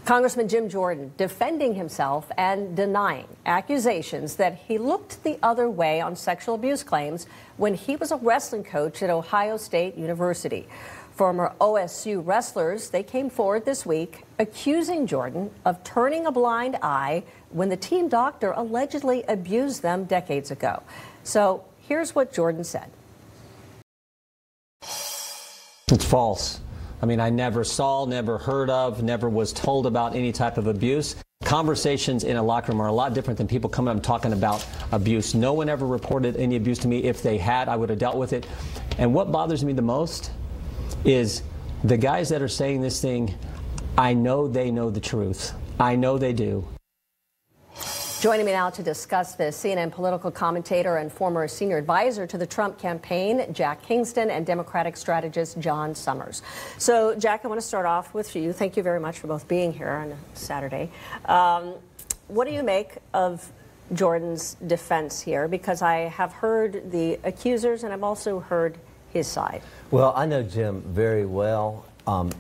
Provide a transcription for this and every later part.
Congressman Jim Jordan defending himself and denying accusations that he looked the other way on sexual abuse claims when he was a wrestling coach at Ohio State University. Former OSU wrestlers, they came forward this week accusing Jordan of turning a blind eye when the team doctor allegedly abused them decades ago. So here's what Jordan said. It's false. I mean, I never saw, never heard of, never was told about any type of abuse. Conversations in a locker room are a lot different than people coming up and talking about abuse. No one ever reported any abuse to me. If they had, I would have dealt with it. And what bothers me the most is the guys that are saying this thing, I know they know the truth. I know they do. Joining me now to discuss this, CNN political commentator and former senior advisor to the Trump campaign, Jack Kingston, and Democratic strategist John Summers. So, Jack, I want to start off with you. Thank you very much for both being here on Saturday. What do you make of Jordan's defense here? Because I have heard the accusers and I've also heard his side. Well, I know Jim very well.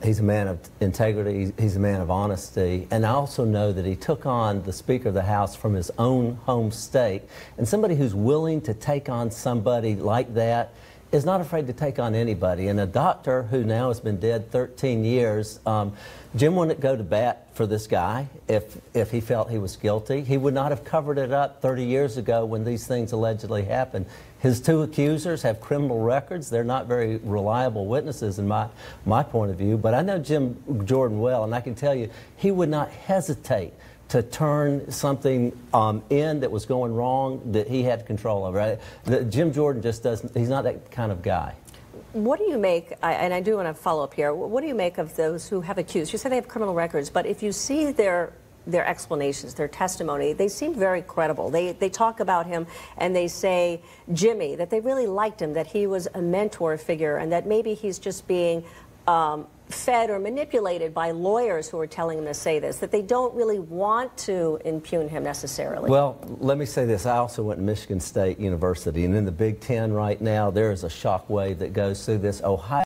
He's a man of integrity, he's a man of honesty, and I also know that he took on the Speaker of the House from his own home state, and somebody who's willing to take on somebody like that is not afraid to take on anybody. And a doctor who now has been dead 13 years, Jim wouldn't go to bat for this guy if he felt he was guilty. He would not have covered it up 30 years ago when these things allegedly happened. His two accusers have criminal records. They're not very reliable witnesses in my point of view, but I know Jim Jordan well, and I can tell you he would not hesitate to turn something in that was going wrong that he had control over. Jim Jordan just doesn't, he's not that kind of guy. What do you make, and I do want to follow up here, what do you make of those who have accused? You say they have criminal records, but if you see their explanations, their testimony, they seem very credible. They talk about him and they say, Jimmy, that they really liked him, that he was a mentor figure, and that maybe he's just being fed or manipulated by lawyers who are telling him to say this, that they don't really want to impugn him necessarily. Well, let me say this. I also went to Michigan State University, and in the Big Ten right now, there is a shockwave that goes through this. Ohio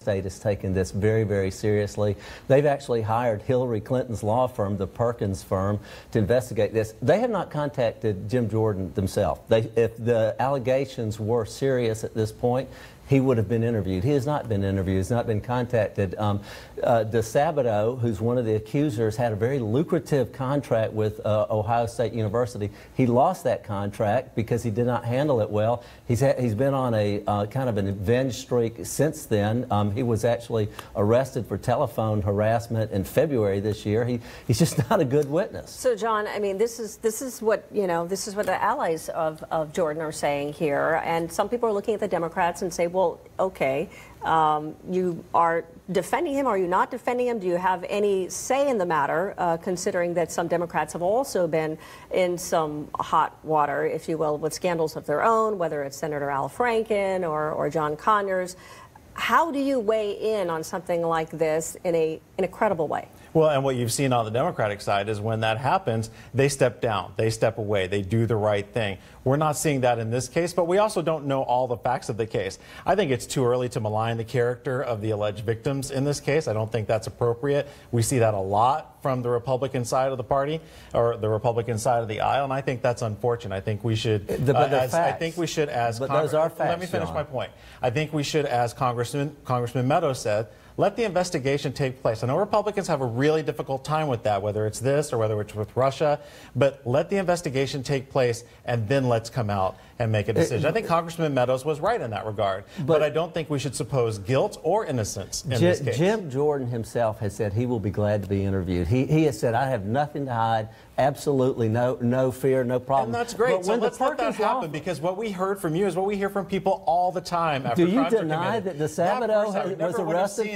State has taken this very, very seriously. They've actually hired Hillary Clinton's law firm, the Perkins firm, to investigate this. They have not contacted Jim Jordan themselves. If the allegations were serious at this point, he would have been interviewed. He has not been interviewed. He's not been contacted. DeSabato, who's one of the accusers, had a very lucrative contract with Ohio State University. He lost that contract because he did not handle it well. He's been on a kind of an revenge streak since then. He was actually arrested for telephone harassment in February this year. He's just not a good witness. So, John, I mean, this is what the allies of Jordan are saying here, and some people are looking at the Democrats and say, well, okay, you are defending him. Are you not defending him? Do you have any say in the matter, considering that some Democrats have also been in some hot water, if you will, with scandals of their own, whether it's Senator Al Franken or John Conyers? How do you weigh in on something like this in a credible way? Well, and what you've seen on the Democratic side is when that happens, they step down, they step away, they do the right thing. We're not seeing that in this case, but we also don't know all the facts of the case. I think it's too early to malign the character of the alleged victims in this case. I don't think that's appropriate. We see that a lot from the Republican side of the party, or the Republican side of the aisle, and I think that's unfortunate. I think we should, I think we should, as those are facts, let me finish my point. I think we should, as Congressman Meadows said, let the investigation take place. I know Republicans have a really difficult time with that, whether it's this or whether it's with Russia, but let the investigation take place and then let's come out and make a decision. I think Congressman Meadows was right in that regard, but I don't think we should suppose guilt or innocence in this case. Jim Jordan himself has said he will be glad to be interviewed. He has said, I have nothing to hide, absolutely no fear, no problem. And that's great. So let's let that happen, because what we heard from you is what we hear from people all the time after crimes are committed. Do you deny that DeSabato was arrested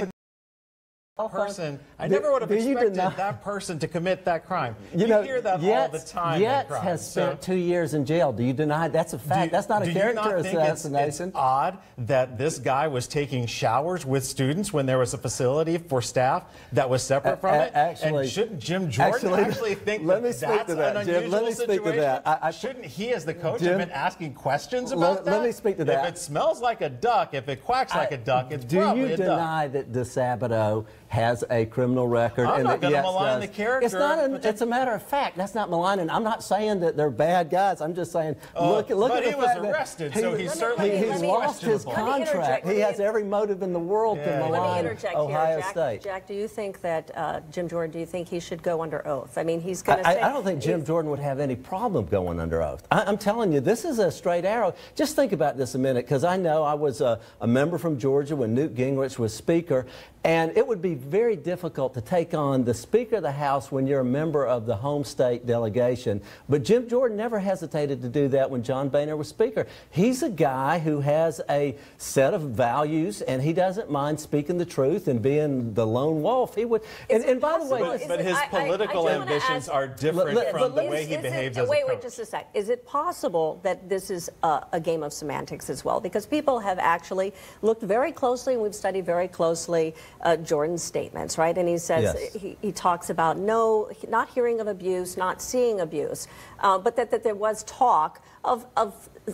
for person? I never would have expected that person to commit that crime. You hear that all the time. Yates has spent 2 years in jail. Do you deny that's a fact? That's not a character assassination. It's odd that this guy was taking showers with students when there was a facility for staff that was separate from it? And shouldn't Jim Jordan actually think that's an unusual situation? Shouldn't he, as the coach, have been asking questions about that? Let me speak to that. If it smells like a duck, if it quacks like a duck, it's probably a duck. Do you deny that DeSabato has a criminal record. I'm and not that, going to yes, malign does. the character. It's not. It's a matter of fact. That's not maligning. I'm not saying that they're bad guys. I'm just saying look at but the he was fact that arrested, so he's certainly he's lost his Let me contract. He has every motive in the world to Let me malign interject Ohio here, State. Jack, do you think that Jim Jordan? Do you think he should go under oath? I mean, he's going to say. I don't think Jim Jordan would have any problem going under oath. I'm telling you, this is a straight arrow. Just think about this a minute, because I know I was a member from Georgia when Newt Gingrich was Speaker, and it would be very difficult to take on the Speaker of the House when you're a member of the home state delegation. But Jim Jordan never hesitated to do that when John Boehner was Speaker. He's a guy who has a set of values, and he doesn't mind speaking the truth and being the lone wolf. He would. And by the way, but his political ambitions are different from the way he behaves as a coach. Wait, just a sec. Is it possible that this is a game of semantics as well? Because people have actually looked very closely, and we've studied very closely Jordan's statements, right? And he says, yes. he talks about not hearing of abuse, not seeing abuse, but that there was talk of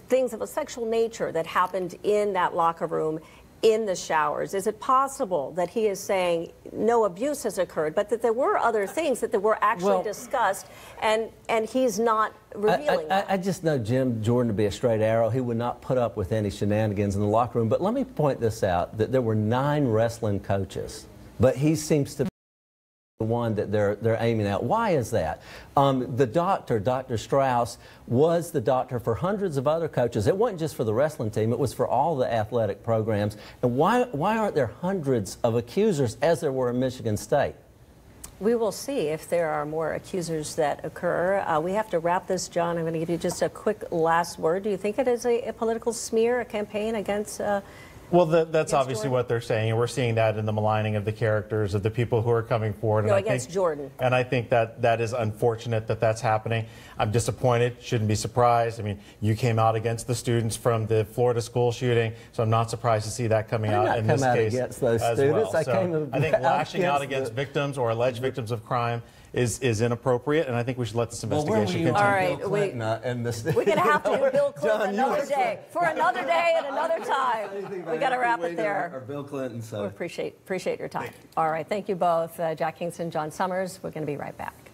things of a sexual nature that happened in that locker room, in the showers. Is it possible that he is saying no abuse has occurred, but that there were other things that were actually discussed, and he's not revealing that? I just know Jim Jordan to be a straight arrow. He would not put up with any shenanigans in the locker room. But let me point this out, that there were 9 wrestling coaches, but he seems to be the one that they're aiming at. Why is that? The doctor, Dr. Strauss, was the doctor for hundreds of other coaches. It wasn't just for the wrestling team, it was for all the athletic programs. And why aren't there hundreds of accusers as there were in Michigan State? We will see if there are more accusers that occur. We have to wrap this, John. I'm going to give you just a quick last word. Do you think it is a political smear, a campaign against Well, that's obviously Jordan? what they're saying, and we're seeing that in the maligning of the characters of the people who are coming forward. No, against Jordan. And I think that is unfortunate that that's happening. I'm disappointed, shouldn't be surprised. I mean, you came out against the students from the Florida school shooting, so I'm not surprised to see that coming out in this case against those as students. well. I think lashing out against victims or alleged victims of crime is inappropriate, and I think we should let this investigation continue. All right, we're going to have to do Bill Clinton another day, for another day and another time. We got to wrap it there. Or Bill Clinton. So We appreciate your time. All right, thank you both, Jack Kingston, John Summers. We're going to be right back.